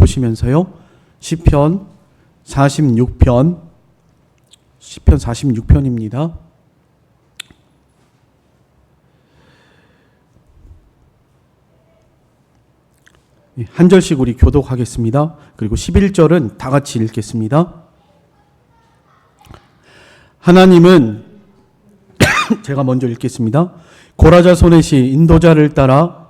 보시면서요. 시편 46편입니다. 한 절씩 우리 교독하겠습니다. 그리고 11절은 다 같이 읽겠습니다. 하나님은 제가 먼저 읽겠습니다. 고라자손의 시 인도자를 따라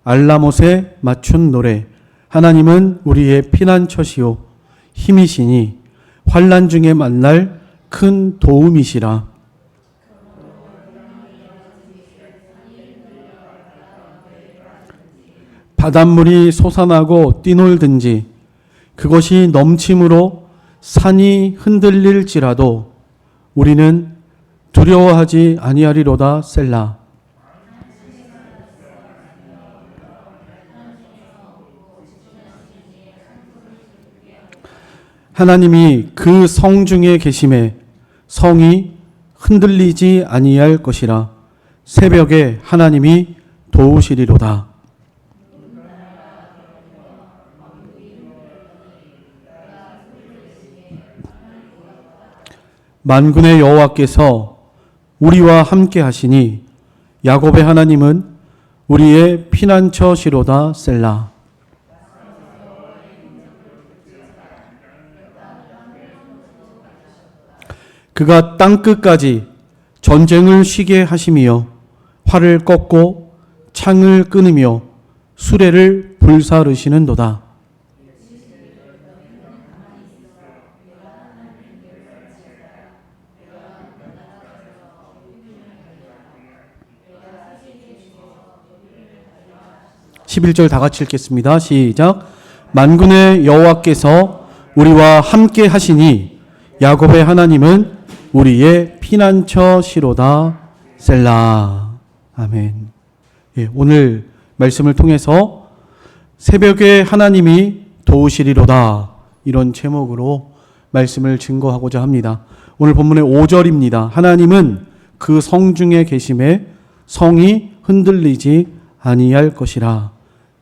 알라못에 맞춘 노래. 하나님은 우리의 피난처시요 힘이시니 환난 중에 만날 큰 도움이시라. 바닷물이 솟아나고 뛰놀든지 그것이 넘침으로 산이 흔들릴지라도 우리는 두려워하지 아니하리로다. 셀라. 하나님이 그 성 중에 계심에 성이 흔들리지 아니할 것이라. 새벽에 하나님이 도우시리로다. 만군의 여호와께서 우리와 함께 하시니 야곱의 하나님은 우리의 피난처시로다. 셀라. 그가 땅끝까지 전쟁을 쉬게 하심이요 활을 꺾고 창을 끊으며 수레를 불사르시는도다. (11절) 다 같이 읽겠습니다. 시작. 만군의 여호와께서 우리와 함께 하시니 야곱의 하나님은 우리의 피난처시로다. 셀라. 아멘. 예, 오늘 말씀을 통해서 새벽에 하나님이 도우시리로다, 이런 제목으로 말씀을 증거하고자 합니다. 오늘 본문의 5절입니다. 하나님은 그 성 중에 계심에 성이 흔들리지 아니할 것이라.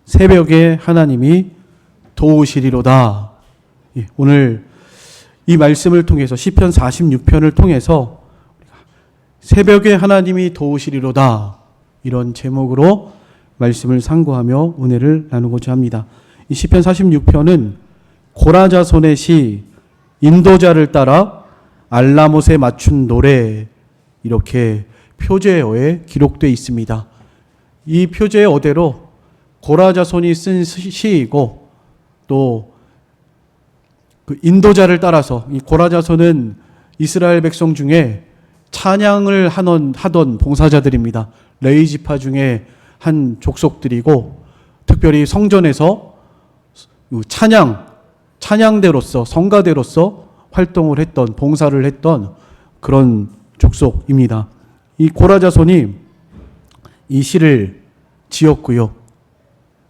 새벽에 하나님이 도우시리로다. 예, 오늘 이 말씀을 통해서 시편 46편을 통해서 새벽에 하나님이 도우시리로다, 이런 제목으로 말씀을 상고하며 은혜를 나누고자 합니다. 이 시편 46편은 고라자손의 시 인도자를 따라 알라못에 맞춘 노래, 이렇게 표제어에 기록되어 있습니다. 이 표제어대로 고라자손이 쓴 시이고 또 그 인도자를 따라서, 이 고라자손은 이스라엘 백성 중에 찬양을 하던 봉사자들입니다. 레위 지파 중에 한 족속들이고, 특별히 성전에서 찬양대로서, 성가대로서 활동을 했던, 봉사를 했던 그런 족속입니다. 이 고라자손이 이 시를 지었고요.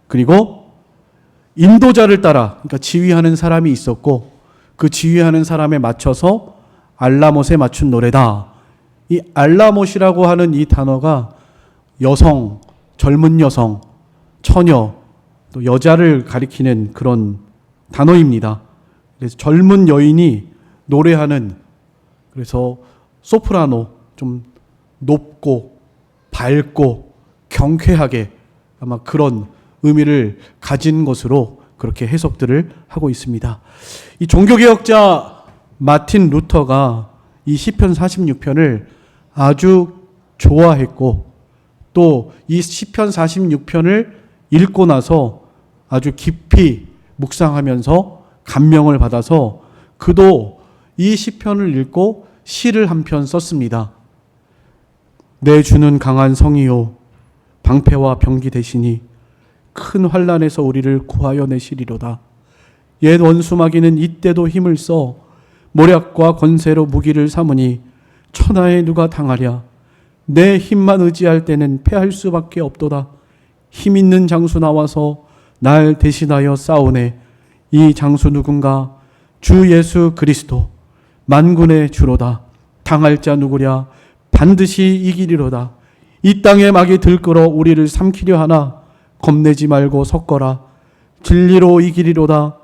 그리고 인도자를 따라, 그러니까 지휘하는 사람이 있었고, 그 지휘하는 사람에 맞춰서 알라못에 맞춘 노래다. 이 알라못이라고 하는 이 단어가 여성, 젊은 여성, 처녀, 또 여자를 가리키는 그런 단어입니다. 그래서 젊은 여인이 노래하는, 그래서 소프라노, 좀 높고 밝고 경쾌하게, 아마 그런 의미를 가진 것으로 그렇게 해석들을 하고 있습니다. 이 종교개혁자 마틴 루터가 이 시편 46편을 아주 좋아했고, 또 이 시편 46편을 읽고 나서 아주 깊이 묵상하면서 감명을 받아서 그도 이 시편을 읽고 시를 한 편 썼습니다. 내 주는 강한 성이요 방패와 병기 되시니 큰 환난에서 우리를 구하여 내시리로다. 옛 원수 마귀는 이때도 힘을 써 모략과 권세로 무기를 삼으니 천하에 누가 당하랴. 내 힘만 의지할 때는 패할 수밖에 없도다. 힘 있는 장수 나와서 날 대신하여 싸우네. 이 장수 누군가? 주 예수 그리스도 만군의 주로다. 당할 자 누구랴? 반드시 이기리로다. 이 땅에 막이 들끓어 우리를 삼키려 하나 겁내지 말고 섰거라. 진리로 이기리로다.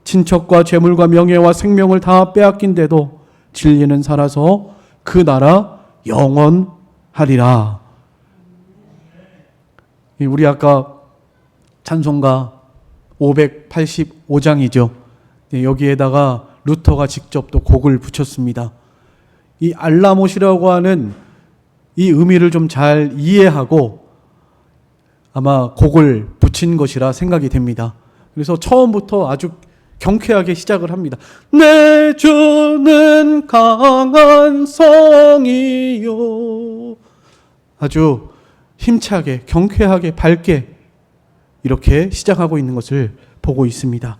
친척과 재물과 명예와 생명을 다 빼앗긴데도 진리는 살아서 그 나라 영원하리라. 우리 아까 찬송가 585장이죠. 여기에다가 루터가 직접 또 곡을 붙였습니다. 이 알라못이라고 하는 이 의미를 좀 잘 이해하고 아마 곡을 붙인 것이라 생각이 됩니다. 그래서 처음부터 아주 경쾌하게 시작을 합니다. 내 주는 강한 성이요. 아주 힘차게, 경쾌하게, 밝게 이렇게 시작하고 있는 것을 보고 있습니다.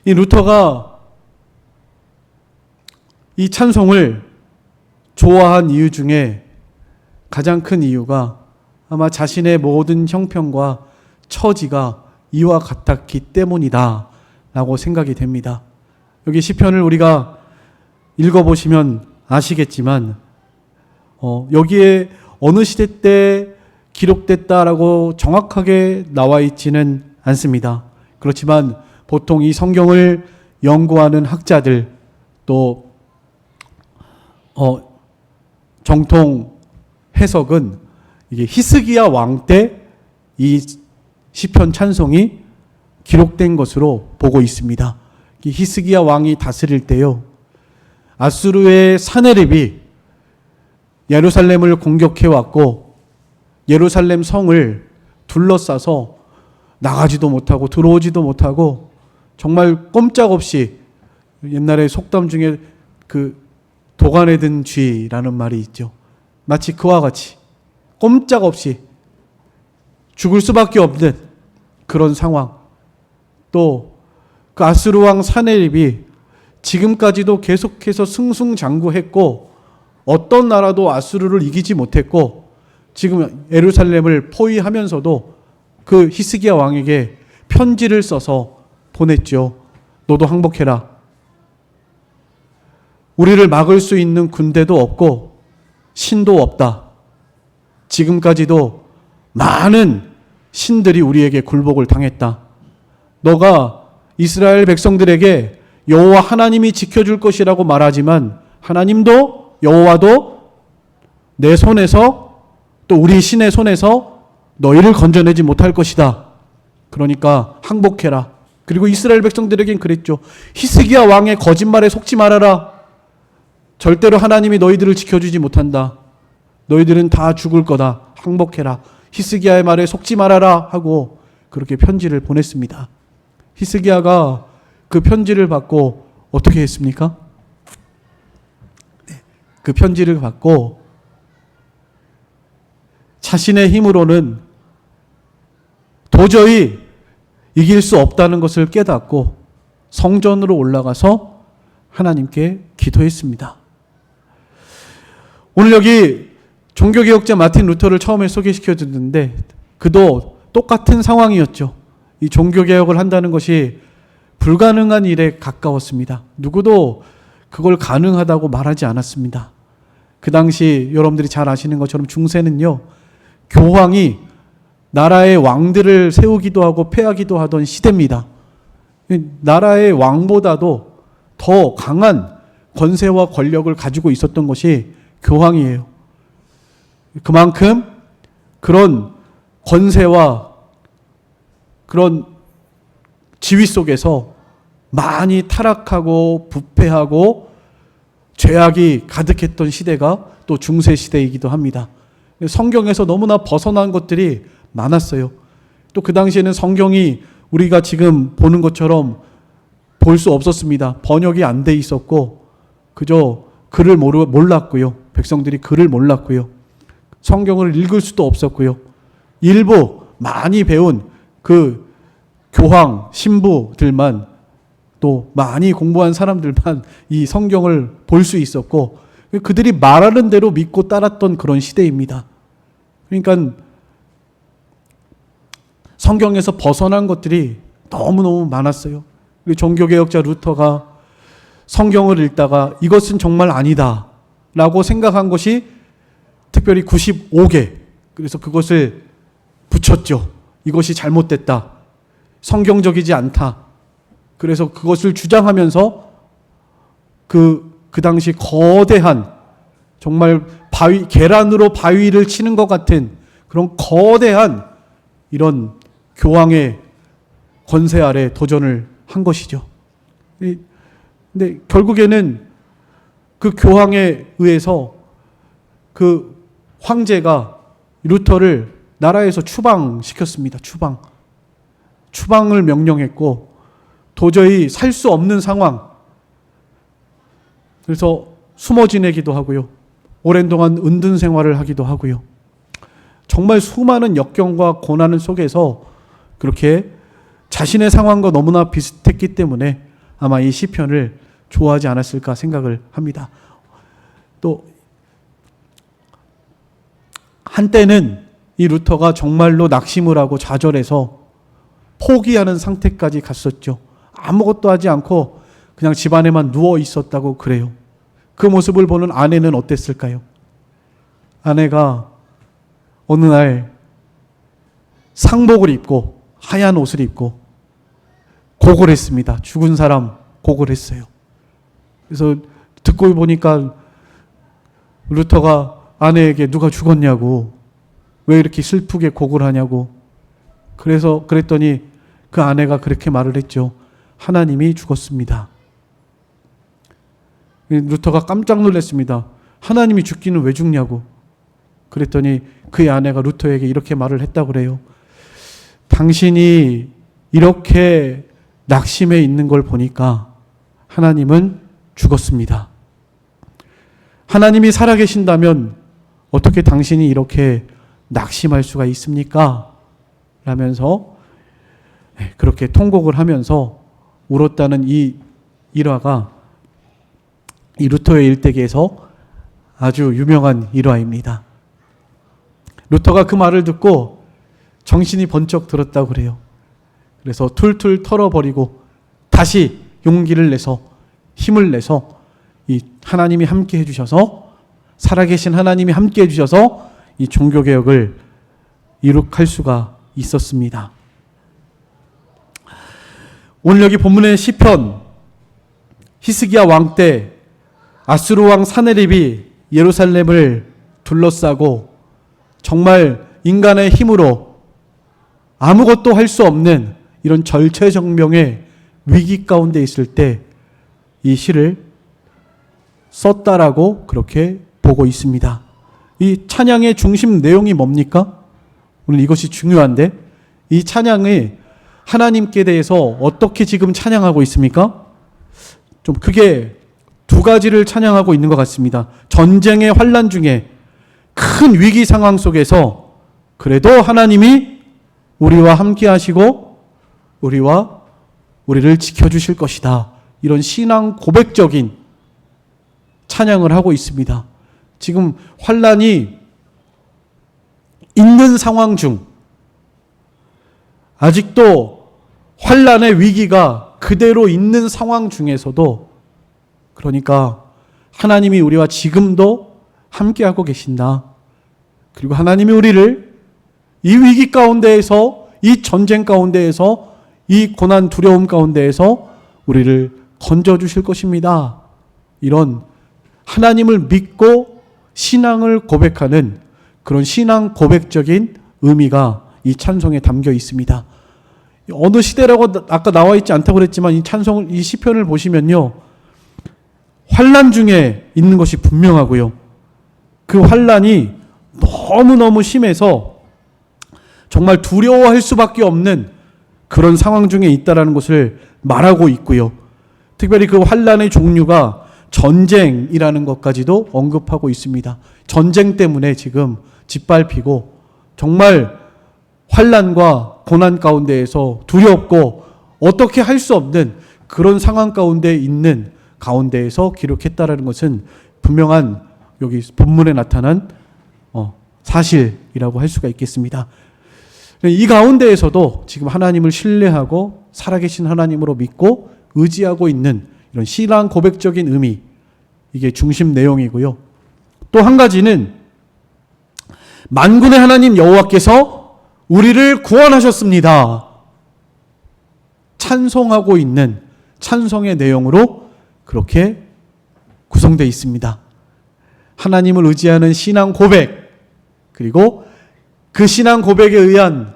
이 루터가 이 찬송을 좋아한 이유 중에 가장 큰 이유가 아마 자신의 모든 형편과 처지가 이와 같았기 때문이다 라고 생각이 됩니다. 여기 시편을 우리가 읽어보시면 아시겠지만 여기에 어느 시대 때 기록됐다라고 정확하게 나와 있지는 않습니다. 그렇지만 보통 이 성경을 연구하는 학자들 또 정통 해석은 이게 히스기야 왕 때 이 시편 찬송이 기록된 것으로 보고 있습니다. 히스기야 왕이 다스릴 때요, 아수르의 사네립이 예루살렘을 공격해 왔고 예루살렘 성을 둘러싸서 나가지도 못하고 들어오지도 못하고 정말 꼼짝없이, 옛날에 속담 중에 그 도간에 든 쥐라는 말이 있죠. 마치 그와 같이 꼼짝없이 죽을 수밖에 없는 그런 상황. 또 그 아수르 왕 사네립이 지금까지도 계속해서 승승장구했고 어떤 나라도 아수르를 이기지 못했고 지금 예루살렘을 포위하면서도 그 히스기야 왕에게 편지를 써서 보냈죠. 너도 항복해라. 우리를 막을 수 있는 군대도 없고 신도 없다. 지금까지도 많은 신들이 우리에게 굴복을 당했다. 너가 이스라엘 백성들에게 여호와 하나님이 지켜줄 것이라고 말하지만 하나님도 여호와도 내 손에서 또 우리 신의 손에서 너희를 건져내지 못할 것이다. 그러니까 항복해라. 그리고 이스라엘 백성들에겐 그랬죠. 히스기야 왕의 거짓말에 속지 말아라. 절대로 하나님이 너희들을 지켜주지 못한다. 너희들은 다 죽을 거다. 항복해라. 히스기야의 말에 속지 말아라 하고 그렇게 편지를 보냈습니다. 히스기야가 그 편지를 받고 어떻게 했습니까? 그 편지를 받고 자신의 힘으로는 도저히 이길 수 없다는 것을 깨닫고 성전으로 올라가서 하나님께 기도했습니다. 오늘 여기 종교개혁자 마틴 루터를 처음에 소개시켜 줬는데 그도 똑같은 상황이었죠. 이 종교개혁을 한다는 것이 불가능한 일에 가까웠습니다. 누구도 그걸 가능하다고 말하지 않았습니다. 그 당시 여러분들이 잘 아시는 것처럼 중세는요, 교황이 나라의 왕들을 세우기도 하고 폐하기도 하던 시대입니다. 나라의 왕보다도 더 강한 권세와 권력을 가지고 있었던 것이 교황이에요. 그만큼 그런 권세와 그런 지위 속에서 많이 타락하고 부패하고 죄악이 가득했던 시대가 또 중세 시대이기도 합니다. 성경에서 너무나 벗어난 것들이 많았어요. 또 그 당시에는 성경이 우리가 지금 보는 것처럼 볼 수 없었습니다. 번역이 안 돼 있었고 그저 글을 몰랐고요. 백성들이 글을 몰랐고요. 성경을 읽을 수도 없었고요. 일부 많이 배운 그 교황, 신부들만 또 많이 공부한 사람들만 이 성경을 볼 수 있었고 그들이 말하는 대로 믿고 따랐던 그런 시대입니다. 그러니까 성경에서 벗어난 것들이 너무너무 많았어요. 종교개혁자 루터가 성경을 읽다가 이것은 정말 아니다 라고 생각한 것이 특별히 95개, 그래서 그것을 붙였죠. 이것이 잘못됐다. 성경적이지 않다. 그래서 그것을 주장하면서 그 당시 거대한, 정말 계란으로 바위를 치는 것 같은 그런 거대한 이런 교황의 권세 아래 도전을 한 것이죠. 근데 결국에는 그 교황에 의해서 그 황제가 루터를 나라에서 추방시켰습니다. 추방을 명령했고, 도저히 살 수 없는 상황. 그래서 숨어 지내기도 하고요. 오랜 동안 은둔 생활을 하기도 하고요. 정말 수많은 역경과 고난 속에서 그렇게 자신의 상황과 너무나 비슷했기 때문에 아마 이 시편을 좋아하지 않았을까 생각을 합니다. 또 한때는 이 루터가 정말로 낙심을 하고 좌절해서 포기하는 상태까지 갔었죠. 아무것도 하지 않고 그냥 집안에만 누워 있었다고 그래요. 그 모습을 보는 아내는 어땠을까요? 아내가 어느 날 상복을 입고 하얀 옷을 입고 곡을 했습니다. 죽은 사람 곡을 했어요. 그래서 듣고 보니까 루터가 아내에게 누가 죽었냐고, 왜 이렇게 슬프게 곡을 하냐고, 그랬더니 그 아내가 그렇게 말을 했죠. 하나님이 죽었습니다. 루터가 깜짝 놀랐습니다. 하나님이 죽기는 왜 죽냐고. 그랬더니 그의 아내가 루터에게 이렇게 말을 했다고 그래요. 당신이 이렇게 낙심해 있는 걸 보니까 하나님은 죽었습니다. 하나님이 살아계신다면 어떻게 당신이 이렇게 낙심할 수가 있습니까? 라면서 그렇게 통곡을 하면서 울었다는 이 일화가 이 루터의 일대기에서 아주 유명한 일화입니다. 루터가 그 말을 듣고 정신이 번쩍 들었다고 그래요. 그래서 툴툴 털어버리고 다시 용기를 내서 힘을 내서 이 하나님이 함께 해주셔서, 살아계신 하나님이 함께 해주셔서 이 종교개혁을 이룩할 수가 있었습니다. 오늘 여기 본문의 시편, 히스기야 왕 때 아수르 왕 사네립이 예루살렘을 둘러싸고 정말 인간의 힘으로 아무것도 할 수 없는 이런 절체절명의 위기 가운데 있을 때 이 시를 썼다라고 그렇게 보고 있습니다. 이 찬양의 중심 내용이 뭡니까? 오늘 이것이 중요한데, 이 찬양이 하나님께 대해서 어떻게 지금 찬양하고 있습니까? 좀 크게 두 가지를 찬양하고 있는 것 같습니다. 전쟁의 환난 중에 큰 위기 상황 속에서 그래도 하나님이 우리와 함께 하시고 우리를 지켜주실 것이다. 이런 신앙 고백적인 찬양을 하고 있습니다. 지금 환난이 있는 상황 중 아직도 환난의 위기가 그대로 있는 상황 중에서도, 그러니까 하나님이 우리와 지금도 함께하고 계신다. 그리고 하나님이 우리를 이 위기 가운데에서, 이 전쟁 가운데에서, 이 고난 두려움 가운데에서 우리를 건져주실 것입니다. 이런 하나님을 믿고 신앙을 고백하는 그런 신앙 고백적인 의미가 이 찬송에 담겨 있습니다. 어느 시대라고 아까 나와 있지 않다고 그랬지만 이 시편을 보시면요, 환난 중에 있는 것이 분명하고요. 그 환난이 너무너무 심해서 정말 두려워할 수밖에 없는 그런 상황 중에 있다라는 것을 말하고 있고요. 특별히 그 환난의 종류가 전쟁이라는 것까지도 언급하고 있습니다. 전쟁 때문에 지금 짓밟히고 정말 환난과 고난 가운데에서 두렵고 어떻게 할 수 없는 그런 상황 가운데 있는 가운데에서 기록했다라는 것은 분명한 여기 본문에 나타난 사실이라고 할 수가 있겠습니다. 이 가운데에서도 지금 하나님을 신뢰하고 살아계신 하나님으로 믿고 의지하고 있는 이런 신앙 고백적인 의미, 이게 중심 내용이고요. 또 한 가지는 만군의 하나님 여호와께서 우리를 구원하셨습니다. 찬송하고 있는 찬송의 내용으로 그렇게 구성되어 있습니다. 하나님을 의지하는 신앙 고백, 그리고 그 신앙 고백에 의한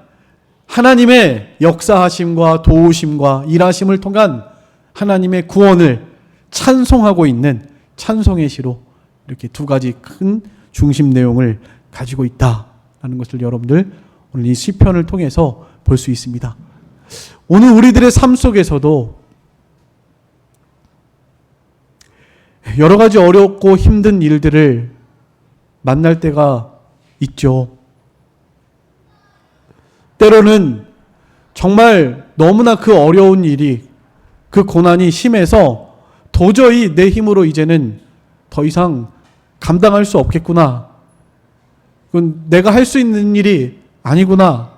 하나님의 역사하심과 도우심과 일하심을 통한 하나님의 구원을 찬송하고 있는 찬송의 시로 이렇게 두 가지 큰 중심 내용을 가지고 있다라는 것을 여러분들 오늘 이 시편을 통해서 볼 수 있습니다. 오늘 우리들의 삶 속에서도 여러 가지 어렵고 힘든 일들을 만날 때가 있죠. 때로는 정말 너무나 그 어려운 일이, 그 고난이 심해서 도저히 내 힘으로 이제는 더 이상 감당할 수 없겠구나. 그건 내가 할 수 있는 일이 아니구나.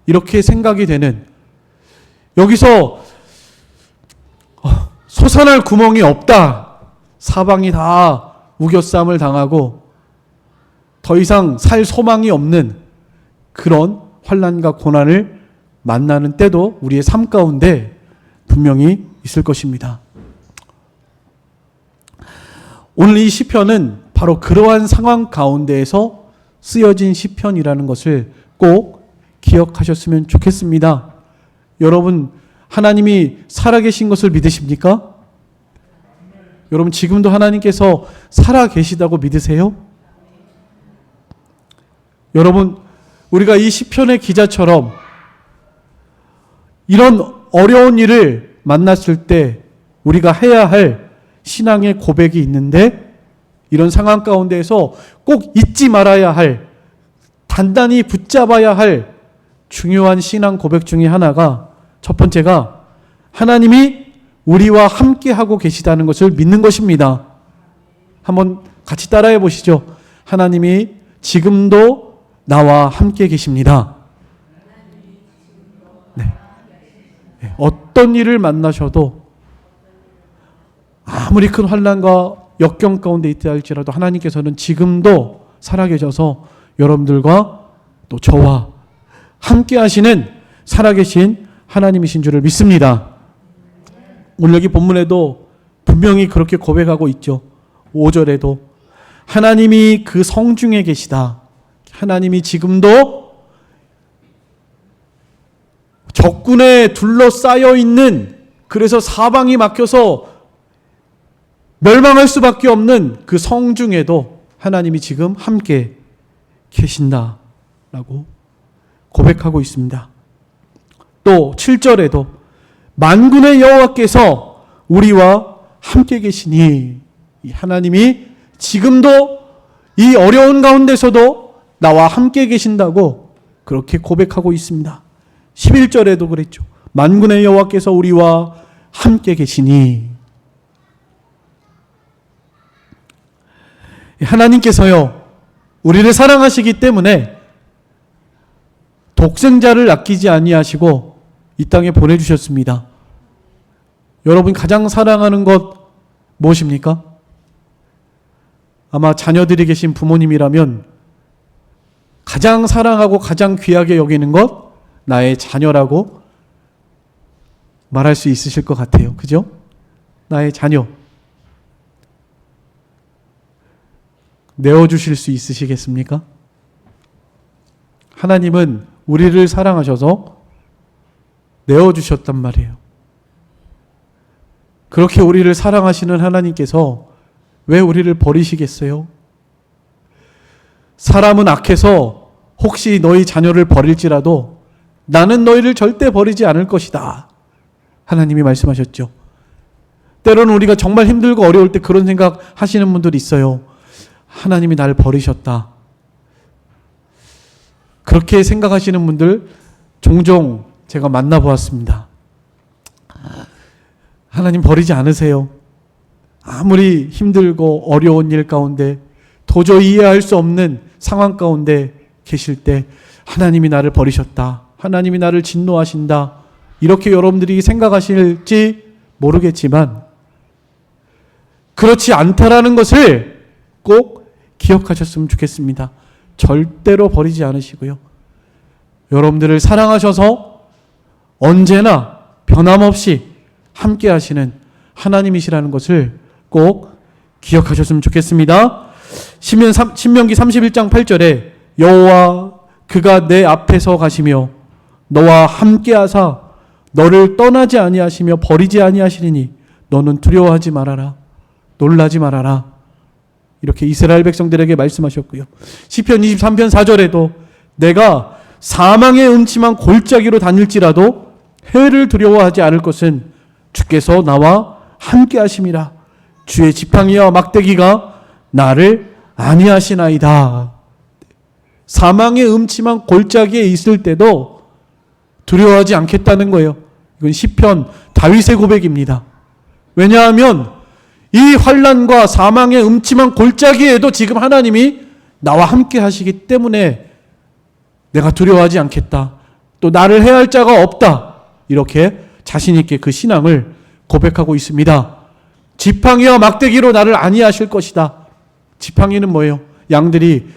이렇게 생각이 되는, 여기서 솟아날 구멍이 없다. 사방이 다 우겨쌈을 당하고 더 이상 살 소망이 없는 그런 환난과 고난을 만나는 때도 우리의 삶 가운데 분명히 있을 것입니다. 오늘 이 시편은 바로 그러한 상황 가운데에서 쓰여진 시편이라는 것을 꼭 기억하셨으면 좋겠습니다. 여러분, 하나님이 살아계신 것을 믿으십니까? 여러분, 지금도 하나님께서 살아계시다고 믿으세요? 여러분, 우리가 이 시편의 기자처럼 이런 어려운 일을 만났을 때 우리가 해야 할 신앙의 고백이 있는데, 이런 상황 가운데에서 꼭 잊지 말아야 할, 단단히 붙잡아야 할 중요한 신앙 고백 중에 하나가, 첫 번째가 하나님이 우리와 함께 하고 계시다는 것을 믿는 것입니다. 한번 같이 따라해 보시죠. 하나님이 지금도 나와 함께 계십니다. 네. 어떤 일을 만나셔도, 아무리 큰 환난과 역경 가운데 있다 할지라도 하나님께서는 지금도 살아계셔서 여러분들과 또 저와 함께 하시는 살아계신 하나님이신 줄을 믿습니다. 오늘 여기 본문에도 분명히 그렇게 고백하고 있죠. 5절에도 하나님이 그 성중에 계시다. 하나님이 지금도 적군에 둘러싸여 있는, 그래서 사방이 막혀서 멸망할 수밖에 없는 그 성중에도 하나님이 지금 함께 계신다라고 고백하고 있습니다. 또 7절에도 만군의 여호와께서 우리와 함께 계시니, 하나님이 지금도 이 어려운 가운데서도 나와 함께 계신다고 그렇게 고백하고 있습니다. 11절에도 그랬죠. 만군의 여호와께서 우리와 함께 계시니, 하나님께서요, 우리를 사랑하시기 때문에 독생자를 아끼지 아니하시고 이 땅에 보내주셨습니다. 여러분 가장 사랑하는 것 무엇입니까? 아마 자녀들이 계신 부모님이라면 가장 사랑하고 가장 귀하게 여기는 것, 나의 자녀라고 말할 수 있으실 것 같아요. 그죠? 나의 자녀. 내어주실 수 있으시겠습니까? 하나님은 우리를 사랑하셔서 내어주셨단 말이에요. 그렇게 우리를 사랑하시는 하나님께서 왜 우리를 버리시겠어요? 사람은 악해서 혹시 너희 자녀를 버릴지라도 나는 너희를 절대 버리지 않을 것이다. 하나님이 말씀하셨죠. 때로는 우리가 정말 힘들고 어려울 때 그런 생각 하시는 분들이 있어요. 하나님이 나를 버리셨다. 그렇게 생각하시는 분들 종종 제가 만나보았습니다. 하나님 버리지 않으세요. 아무리 힘들고 어려운 일 가운데 도저히 이해할 수 없는 상황 가운데 계실 때 하나님이 나를 버리셨다. 하나님이 나를 진노하신다. 이렇게 여러분들이 생각하실지 모르겠지만 그렇지 않다라는 것을 꼭 기억하셨으면 좋겠습니다. 절대로 버리지 않으시고요. 여러분들을 사랑하셔서 언제나 변함없이 함께 하시는 하나님이시라는 것을 꼭 기억하셨으면 좋겠습니다. 신명기 31장 8절에 여호와 그가 내 앞에서 가시며 너와 함께 하사 너를 떠나지 아니하시며 버리지 아니하시리니 너는 두려워하지 말아라. 놀라지 말아라. 이렇게 이스라엘 백성들에게 말씀하셨고요. 시편 23편 4절에도 내가 사망의 음침한 골짜기로 다닐지라도 해를 두려워하지 않을 것은 주께서 나와 함께 하심이라. 주의 지팡이와 막대기가 나를 안위하시나이다. 사망의 음침한 골짜기에 있을 때도 두려워하지 않겠다는 거예요. 이건 시편 다윗의 고백입니다. 왜냐하면 이 환난과 사망의 음침한 골짜기에도 지금 하나님이 나와 함께 하시기 때문에 내가 두려워하지 않겠다. 또 나를 해할 자가 없다. 이렇게 자신 있게 그 신앙을 고백하고 있습니다. 지팡이와 막대기로 나를 안위하실 것이다. 지팡이는 뭐예요? 양들이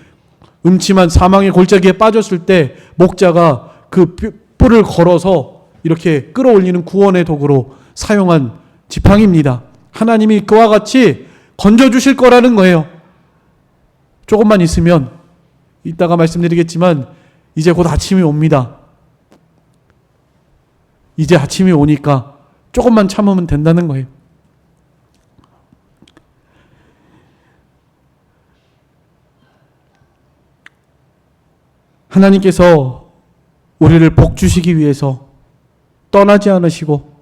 음침한 사망의 골짜기에 빠졌을 때 목자가 그 뿔을 걸어서 이렇게 끌어올리는 구원의 도구로 사용한 지팡이입니다. 하나님이 그와 같이 건져주실 거라는 거예요. 조금만 있으면, 이따가 말씀드리겠지만 이제 곧 아침이 옵니다. 이제 아침이 오니까 조금만 참으면 된다는 거예요. 하나님께서 우리를 복 주시기 위해서 떠나지 않으시고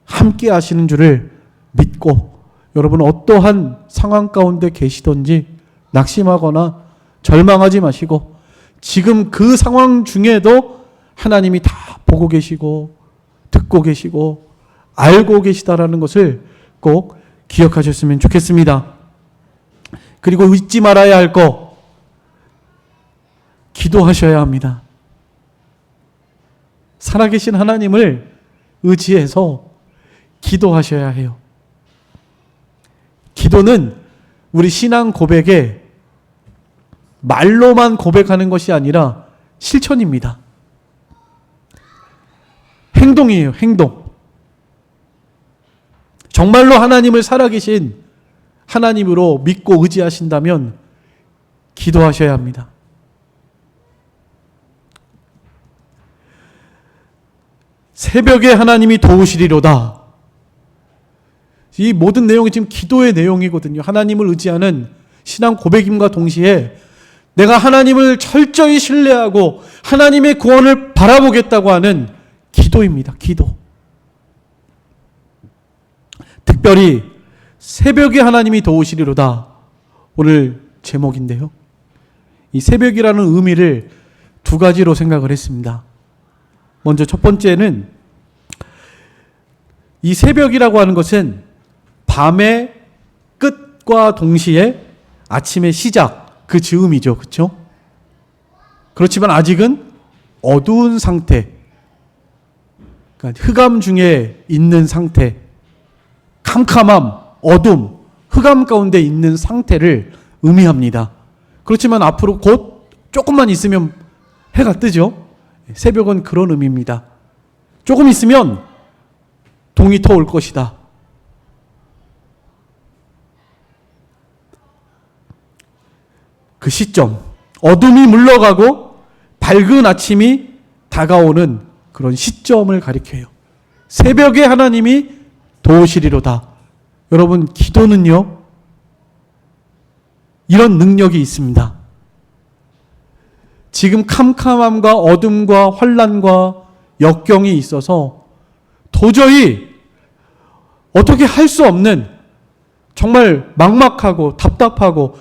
함께 하시는 줄을 믿고, 여러분 어떠한 상황 가운데 계시든지 낙심하거나 절망하지 마시고, 지금 그 상황 중에도 하나님이 다 보고 계시고 듣고 계시고 알고 계시다라는 것을 꼭 기억하셨으면 좋겠습니다. 그리고 잊지 말아야 할 거, 기도하셔야 합니다. 살아계신 하나님을 의지해서 기도하셔야 해요. 기도는 우리 신앙 고백에 말로만 고백하는 것이 아니라 실천입니다. 행동이에요, 행동. 정말로 하나님을 살아계신 하나님으로 믿고 의지하신다면 기도하셔야 합니다. 새벽에 하나님이 도우시리로다. 이 모든 내용이 지금 기도의 내용이거든요. 하나님을 의지하는 신앙 고백임과 동시에 내가 하나님을 철저히 신뢰하고 하나님의 구원을 바라보겠다고 하는 기도입니다. 기도. 특별히 새벽에 하나님이 도우시리로다. 오늘 제목인데요. 이 새벽이라는 의미를 두 가지로 생각을 했습니다. 먼저 첫 번째는 이 새벽이라고 하는 것은 밤의 끝과 동시에 아침의 시작, 그 즈음이죠. 그렇죠? 그렇지만 아직은 어두운 상태, 그러니까 흑암 중에 있는 상태, 캄캄함, 어둠, 흑암 가운데 있는 상태를 의미합니다. 그렇지만 앞으로 곧 조금만 있으면 해가 뜨죠. 새벽은 그런 의미입니다. 조금 있으면 동이 터올 것이다. 그 시점, 어둠이 물러가고 밝은 아침이 다가오는 그런 시점을 가리켜요. 새벽에 하나님이 도우시리로다. 여러분, 기도는요, 이런 능력이 있습니다. 지금 캄캄함과 어둠과 환난과 역경이 있어서 도저히 어떻게 할 수 없는, 정말 막막하고 답답하고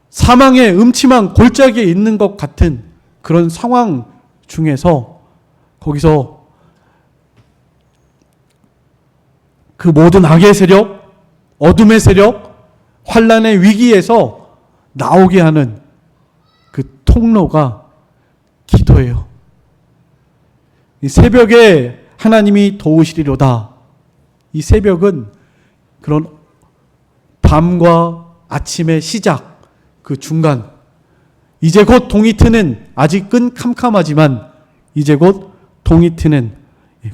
사망의 음침한 골짜기에 있는 것 같은 그런 상황 중에서, 거기서 그 모든 악의 세력, 어둠의 세력, 환난의 위기에서 나오게 하는 그 통로가 기도예요. 이 새벽에 하나님이 도우시리로다. 이 새벽은 그런 밤과 아침의 시작, 그 중간, 이제 곧 동이 트는, 아직은 캄캄하지만 이제 곧 동이 트는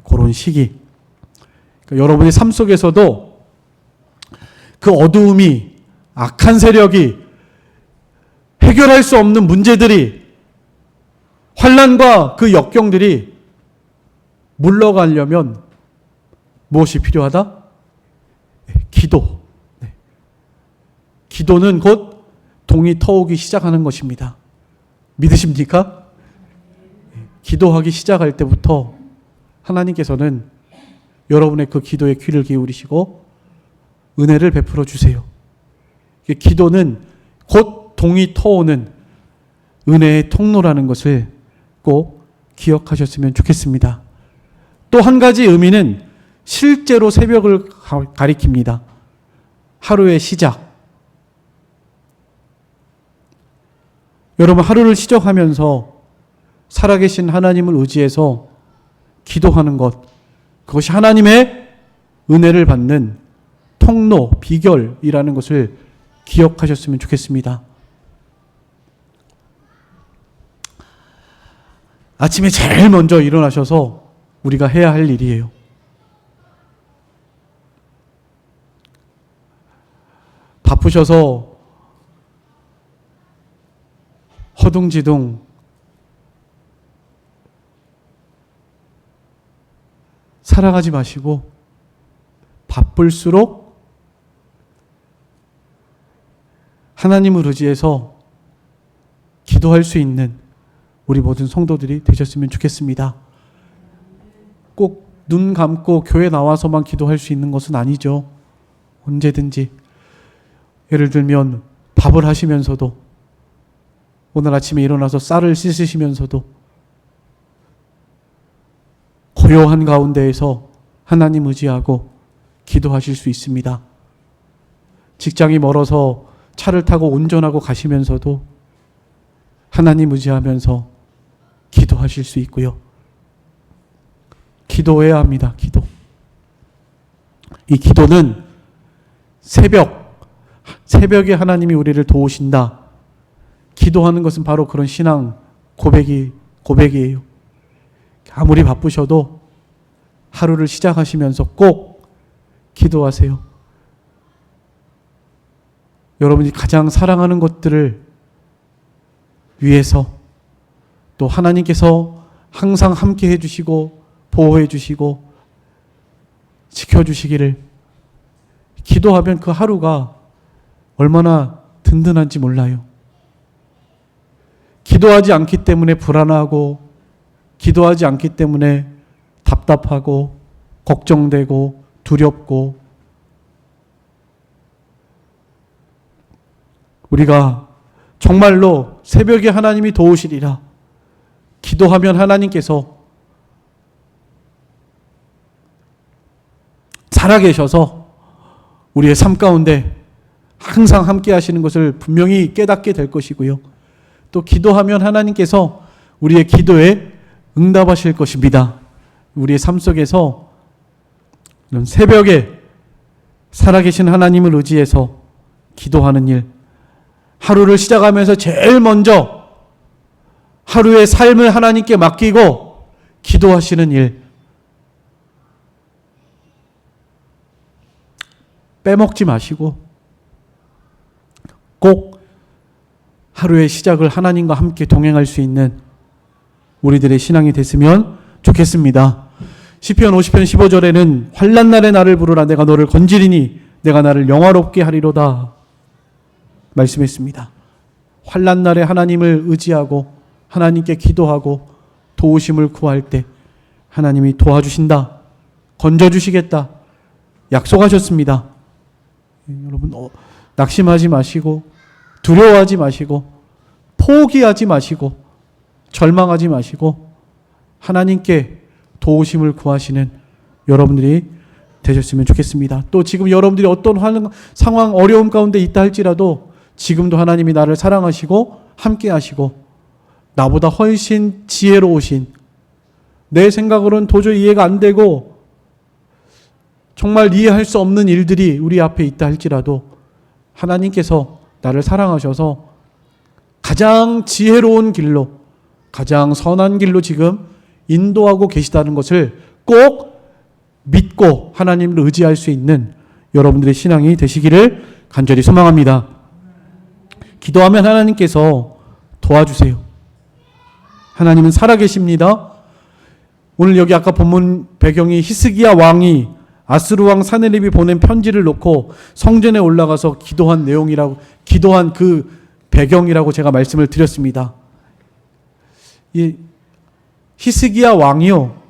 그런 시기. 그러니까 여러분의 삶 속에서도 그 어두움이, 악한 세력이, 해결할 수 없는 문제들이, 환난과 그 역경들이 물러가려면 무엇이 필요하다? 기도. 기도는 곧 동이 터오기 시작하는 것입니다. 믿으십니까? 기도하기 시작할 때부터 하나님께서는 여러분의 그 기도에 귀를 기울이시고 은혜를 베풀어 주세요. 기도는 곧 동이 터오는 은혜의 통로라는 것을 꼭 기억하셨으면 좋겠습니다. 또 한 가지 의미는 실제로 새벽을 가리킵니다. 하루의 시작. 여러분, 하루를 시작하면서 살아계신 하나님을 의지해서 기도하는 것, 그것이 하나님의 은혜를 받는 통로, 비결이라는 것을 기억하셨으면 좋겠습니다. 아침에 제일 먼저 일어나셔서 우리가 해야 할 일이에요. 바쁘셔서 허둥지둥 살아가지 마시고 바쁠수록 하나님을 의지해서 기도할 수 있는 우리 모든 성도들이 되셨으면 좋겠습니다. 꼭 눈 감고 교회 나와서만 기도할 수 있는 것은 아니죠. 언제든지. 예를 들면 밥을 하시면서도, 오늘 아침에 일어나서 쌀을 씻으시면서도, 고요한 가운데에서 하나님 의지하고 기도하실 수 있습니다. 직장이 멀어서 차를 타고 운전하고 가시면서도 하나님 의지하면서 기도하실 수 있고요. 기도해야 합니다. 기도. 이 기도는 새벽에 하나님이 우리를 도우신다. 기도하는 것은 바로 그런 신앙 고백이에요. 아무리 바쁘셔도 하루를 시작하시면서 꼭 기도하세요. 여러분이 가장 사랑하는 것들을 위해서, 또 하나님께서 항상 함께 해주시고 보호해 주시고 지켜주시기를 기도하면 그 하루가 얼마나 든든한지 몰라요. 기도하지 않기 때문에 불안하고, 기도하지 않기 때문에 답답하고 걱정되고 두렵고, 우리가 정말로 새벽에 하나님이 도우시리라 기도하면 하나님께서 살아계셔서 우리의 삶 가운데 항상 함께 하시는 것을 분명히 깨닫게 될 것이고요. 또 기도하면 하나님께서 우리의 기도에 응답하실 것입니다. 우리의 삶 속에서 새벽에 살아계신 하나님을 의지해서 기도하는 일, 하루를 시작하면서 제일 먼저 하루의 삶을 하나님께 맡기고 기도하시는 일, 빼먹지 마시고 꼭 하루의 시작을 하나님과 함께 동행할 수 있는 우리들의 신앙이 됐으면 좋겠습니다. 시편 50편 15절에는 환난 날에 나를 부르라 내가 너를 건지리니 내가 나를 영화롭게 하리로다 말씀했습니다. 환난 날에 하나님을 의지하고 하나님께 기도하고 도우심을 구할 때 하나님이 도와주신다, 건져주시겠다 약속하셨습니다. 여러분, 낙심하지 마시고 두려워하지 마시고 포기하지 마시고 절망하지 마시고 하나님께 도우심을 구하시는 여러분들이 되셨으면 좋겠습니다. 또 지금 여러분들이 어떤 상황, 어려움 가운데 있다 할지라도 지금도 하나님이 나를 사랑하시고 함께 하시고 나보다 훨씬 지혜로우신, 내 생각으로는 도저히 이해가 안 되고 정말 이해할 수 없는 일들이 우리 앞에 있다 할지라도 하나님께서 나를 사랑하셔서 가장 지혜로운 길로, 가장 선한 길로 지금 인도하고 계시다는 것을 꼭 믿고 하나님을 의지할 수 있는 여러분들의 신앙이 되시기를 간절히 소망합니다. 기도하면 하나님께서 도와주세요. 하나님은 살아계십니다. 오늘 여기 아까 본문 배경이 히스기야 왕이 아스루 왕 사네립이 보낸 편지를 놓고 성전에 올라가서 기도한 내용이라고, 기도한 그 배경이라고 제가 말씀을 드렸습니다. 이 히스기야 왕이요,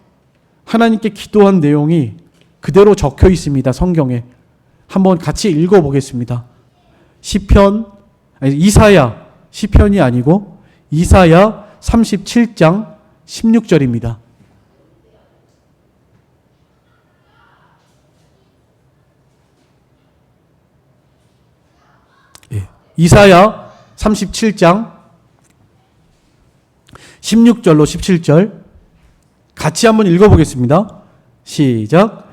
하나님께 기도한 내용이 그대로 적혀 있습니다. 성경에. 한번 같이 읽어보겠습니다. 이사야, 시편이 아니고 이사야 37장 16절입니다. 이사야 37장 16절로 17절 같이 한번 읽어보겠습니다. 시작.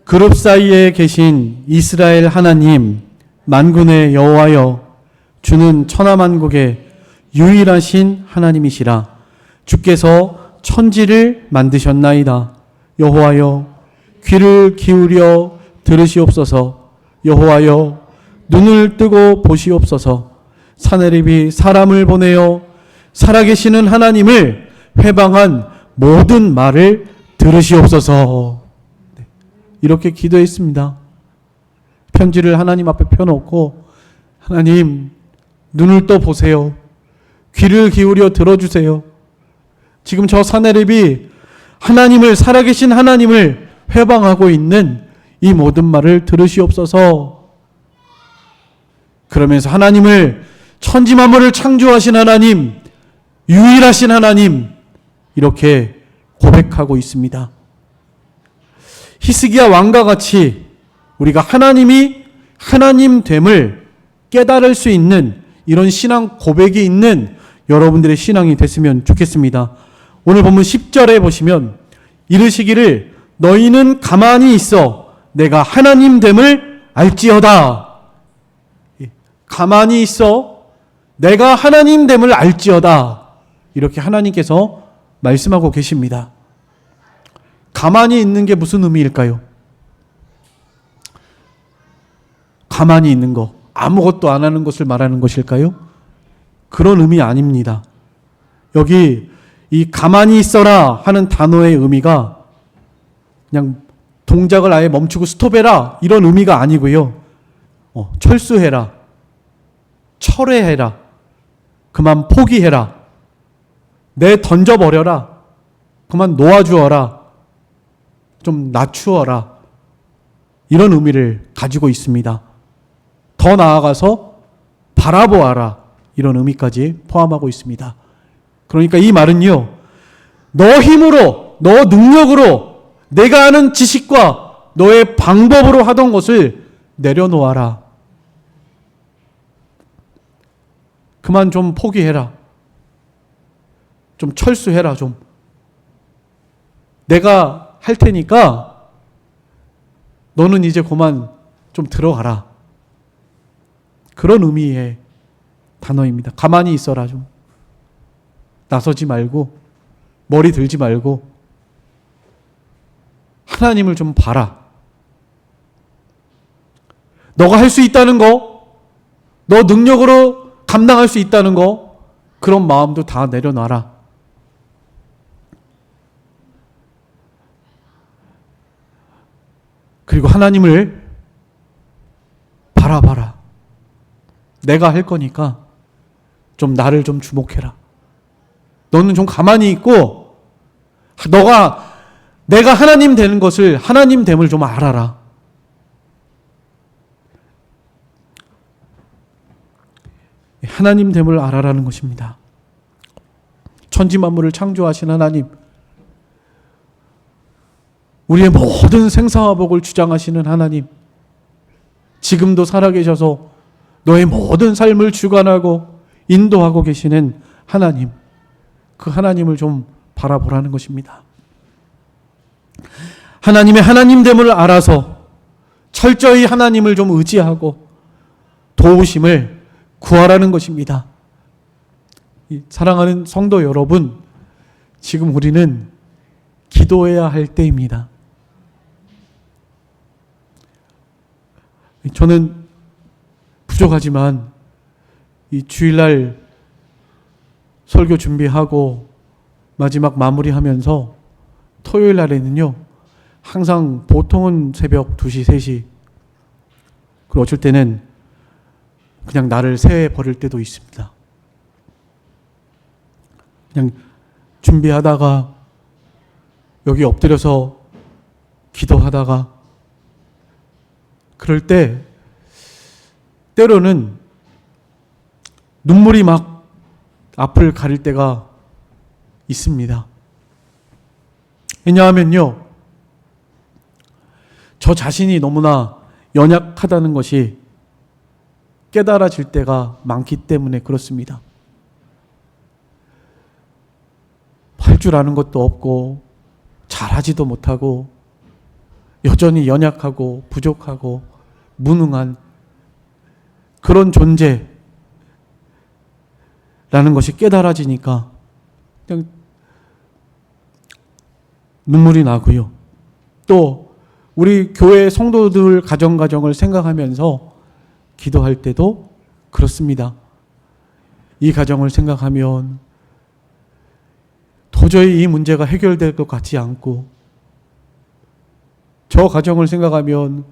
그룹 사이에 계신 이스라엘 하나님 만군의 여호와여, 주는 천하만국의 유일하신 하나님이시라. 주께서 천지를 만드셨나이다. 여호와여, 귀를 기울여 들으시옵소서. 여호와여, 눈을 뜨고 보시옵소서. 사네립이 사람을 보내어 살아계시는 하나님을 회방한 모든 말을 들으시옵소서. 이렇게 기도했습니다. 편지를 하나님 앞에 펴놓고, 하나님 눈을 떠 보세요. 귀를 기울여 들어주세요. 지금 저 사네립이 하나님을, 살아계신 하나님을 회방하고 있는 이 모든 말을 들으시옵소서. 그러면서 하나님을, 천지 만물을 창조하신 하나님, 유일하신 하나님, 이렇게 고백하고 있습니다. 히스기야 왕과 같이 우리가 하나님이 하나님됨을 깨달을 수 있는 이런 신앙 고백이 있는 여러분들의 신앙이 됐으면 좋겠습니다. 오늘 본문 10절에 보시면 이르시기를 너희는 가만히 있어 내가 하나님됨을 알지어다. 가만히 있어 내가 하나님됨을 알지어다. 이렇게 하나님께서 말씀하고 계십니다. 가만히 있는 게 무슨 의미일까요? 가만히 있는 거, 아무것도 안 하는 것을 말하는 것일까요? 그런 의미 아닙니다. 여기 이 가만히 있어라 하는 단어의 의미가 그냥 동작을 아예 멈추고 스톱해라 이런 의미가 아니고요. 철수해라, 철회해라, 그만 포기해라, 내 던져버려라, 그만 놓아주어라, 좀 낮추어라, 이런 의미를 가지고 있습니다. 더 나아가서 바라보아라, 이런 의미까지 포함하고 있습니다. 그러니까 이 말은요, 너 힘으로, 너 능력으로, 내가 아는 지식과 너의 방법으로 하던 것을 내려놓아라. 그만 좀 포기해라. 좀 철수해라. 좀 내가 할 테니까 너는 이제 그만 좀 들어가라. 그런 의미의 단어입니다. 가만히 있어라. 좀 나서지 말고 머리 들지 말고 하나님을 좀 봐라. 너가 할 수 있다는 거, 너 능력으로 감당할 수 있다는 거, 그런 마음도 다 내려놔라. 그리고 하나님을 바라봐라. 내가 할 거니까 좀 나를 좀 주목해라. 너는 좀 가만히 있고 내가 하나님 되는 것을, 하나님 됨을 좀 알아라. 하나님 됨을 알아라는 것입니다. 천지 만물을 창조하신 하나님, 우리의 모든 생사와 복을 주장하시는 하나님, 지금도 살아계셔서 너의 모든 삶을 주관하고 인도하고 계시는 하나님, 그 하나님을 좀 바라보라는 것입니다. 하나님의 하나님됨을 알아서 철저히 하나님을 좀 의지하고 도우심을 구하라는 것입니다. 사랑하는 성도 여러분, 지금 우리는 기도해야 할 때입니다. 저는 부족하지만 이 주일날 설교 준비하고 마지막 마무리하면서 토요일 날에는요, 항상 보통은 새벽 2시, 3시, 그리고 어쩔 때는 그냥 나를 세워 버릴 때도 있습니다. 그냥 준비하다가 여기 엎드려서 기도하다가 그럴 때 때로는 눈물이 막 앞을 가릴 때가 있습니다. 왜냐하면요, 저 자신이 너무나 연약하다는 것이 깨달아질 때가 많기 때문에 그렇습니다. 할 줄 아는 것도 없고 잘하지도 못하고 여전히 연약하고 부족하고 무능한 그런 존재라는 것이 깨달아지니까 그냥 눈물이 나고요. 또 우리 교회 성도들 가정을 생각하면서 기도할 때도 그렇습니다. 이 가정을 생각하면 도저히 이 문제가 해결될 것 같지 않고, 저 가정을 생각하면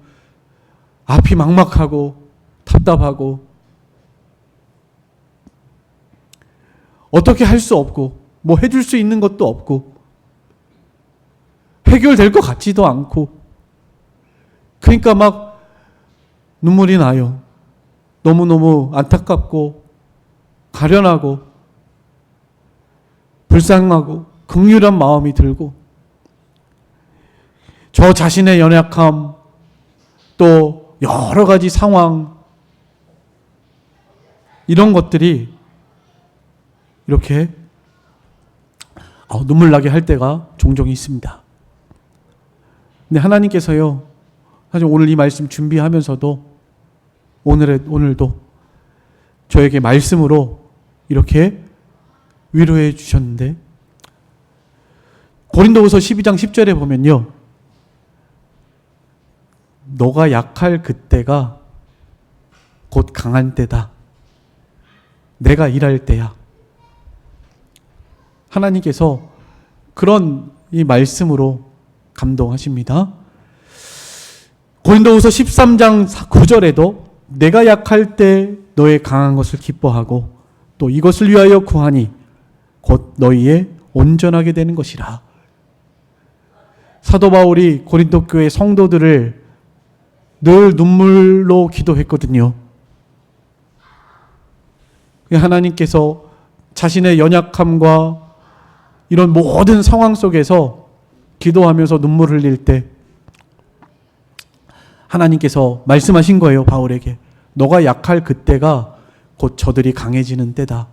앞이 막막하고 답답하고 어떻게 할 수 없고 뭐 해줄 수 있는 것도 없고 해결될 것 같지도 않고, 그러니까 막 눈물이 나요. 너무너무 안타깝고 가련하고 불쌍하고 긍휼한 마음이 들고, 저 자신의 연약함, 또 여러 가지 상황, 이런 것들이 이렇게 눈물 나게 할 때가 종종 있습니다. 근데 하나님께서요, 사실 오늘 이 말씀 준비하면서도 오늘도 저에게 말씀으로 이렇게 위로해 주셨는데, 고린도후서 12장 10절에 보면요, 너가 약할 그때가 곧 강한 때다. 내가 일할 때야. 하나님께서 그런 이 말씀으로 감동하십니다. 고린도후서 13장 9절에도 내가 약할 때 너의 강한 것을 기뻐하고 또 이것을 위하여 구하니 곧 너희의 온전하게 되는 것이라. 사도 바울이 고린도 교회 성도들을 늘 눈물로 기도했거든요. 하나님께서 자신의 연약함과 이런 모든 상황 속에서 기도하면서 눈물을 흘릴 때 하나님께서 말씀하신 거예요, 바울에게. 너가 약할 그때가 곧 저들이 강해지는 때다.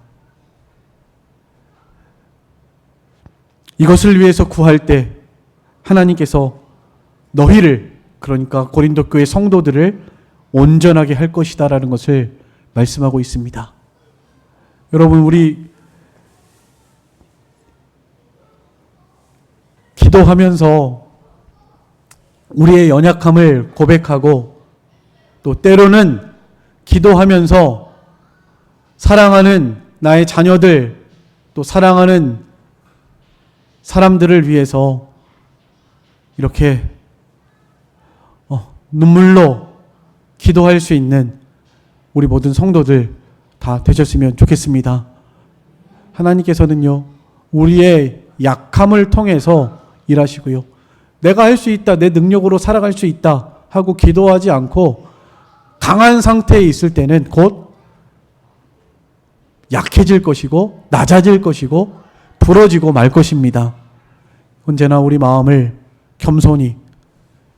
이것을 위해서 구할 때 하나님께서 너희를, 그러니까 고린도 교회 성도들을 온전하게 할 것이다라는 것을 말씀하고 있습니다. 여러분, 우리 기도하면서 우리의 연약함을 고백하고 또 때로는 기도하면서 사랑하는 나의 자녀들, 또 사랑하는 사람들을 위해서 이렇게 눈물로 기도할 수 있는 우리 모든 성도들 다 되셨으면 좋겠습니다. 하나님께서는요, 우리의 약함을 통해서 일하시고요, 내가 할 수 있다, 내 능력으로 살아갈 수 있다 하고 기도하지 않고 강한 상태에 있을 때는 곧 약해질 것이고 낮아질 것이고 부러지고 말 것입니다. 언제나 우리 마음을 겸손히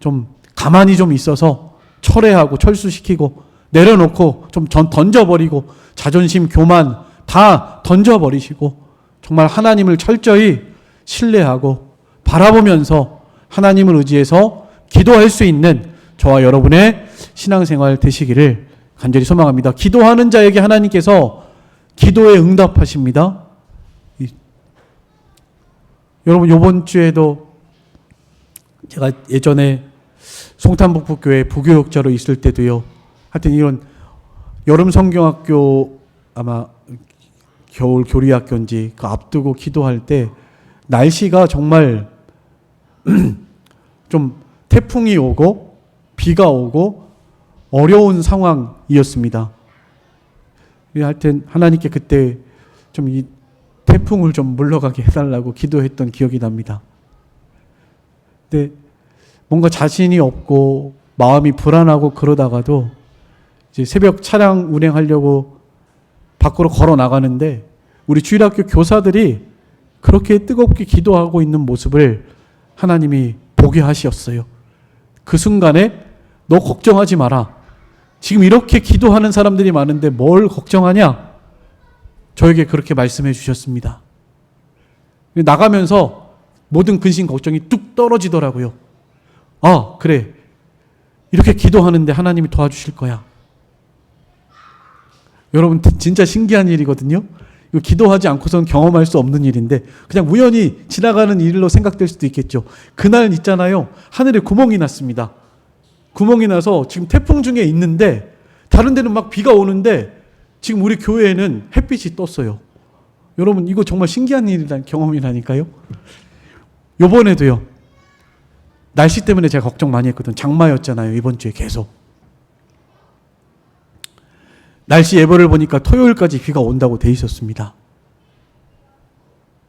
좀 가만히 좀 있어서 철회하고 철수시키고 내려놓고 좀 던져버리고 자존심, 교만 다 던져버리시고 정말 하나님을 철저히 신뢰하고 바라보면서 하나님을 의지해서 기도할 수 있는 저와 여러분의 신앙생활 되시기를 간절히 소망합니다. 기도하는 자에게 하나님께서 기도에 응답하십니다. 여러분, 이번 주에도 제가 예전에 송탄북부교회 부교육자로 있을 때도요. 하여튼 이런 여름 성경학교 아마 겨울 교리학교인지 그 앞두고 기도할 때 날씨가 정말 좀 태풍이 오고 비가 오고 어려운 상황이었습니다. 하여튼 하나님께 그때 좀 이 태풍을 좀 물러가게 해달라고 기도했던 기억이 납니다. 근데 뭔가 자신이 없고 마음이 불안하고 그러다가도 이제 새벽 차량 운행하려고 밖으로 걸어 나가는데 우리 주일학교 교사들이 그렇게 뜨겁게 기도하고 있는 모습을 하나님이 보게 하셨어요. 그 순간에 너 걱정하지 마라. 지금 이렇게 기도하는 사람들이 많은데 뭘 걱정하냐? 저에게 그렇게 말씀해 주셨습니다. 나가면서 모든 근심 걱정이 뚝 떨어지더라고요. 아, 그래. 이렇게 기도하는데 하나님이 도와주실 거야. 여러분 진짜 신기한 일이거든요. 이거 기도하지 않고서는 경험할 수 없는 일인데 그냥 우연히 지나가는 일로 생각될 수도 있겠죠. 그날 있잖아요. 하늘에 구멍이 났습니다. 구멍이 나서 지금 태풍 중에 있는데 다른 데는 막 비가 오는데 지금 우리 교회에는 햇빛이 떴어요. 여러분 이거 정말 신기한 일이란 경험이라니까요. 요번에도요. 날씨 때문에 제가 걱정 많이 했거든. 장마였잖아요. 이번 주에 계속. 날씨 예보를 보니까 토요일까지 비가 온다고 돼 있었습니다.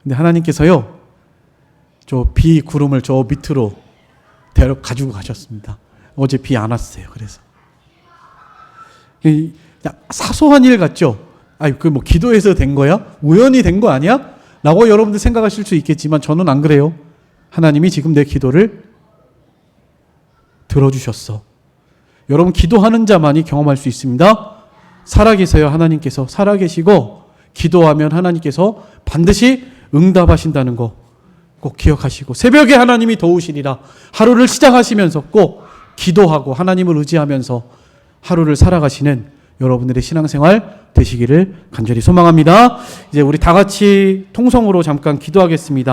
근데 하나님께서요. 저 비 구름을 저 밑으로 가지고 가셨습니다. 어제 비 안 왔어요. 그래서. 사소한 일 같죠? 아니, 그 뭐 기도해서 된 거야? 우연히 된 거 아니야? 라고 여러분들 생각하실 수 있겠지만 저는 안 그래요. 하나님이 지금 내 기도를 들어주셨어. 여러분 기도하는 자만이 경험할 수 있습니다. 살아계세요. 하나님께서 살아계시고 기도하면 하나님께서 반드시 응답하신다는 거 꼭 기억하시고 새벽에 하나님이 도우시리라. 하루를 시작하시면서 꼭 기도하고 하나님을 의지하면서 하루를 살아가시는 여러분들의 신앙생활 되시기를 간절히 소망합니다. 이제 우리 다 같이 통성으로 잠깐 기도하겠습니다.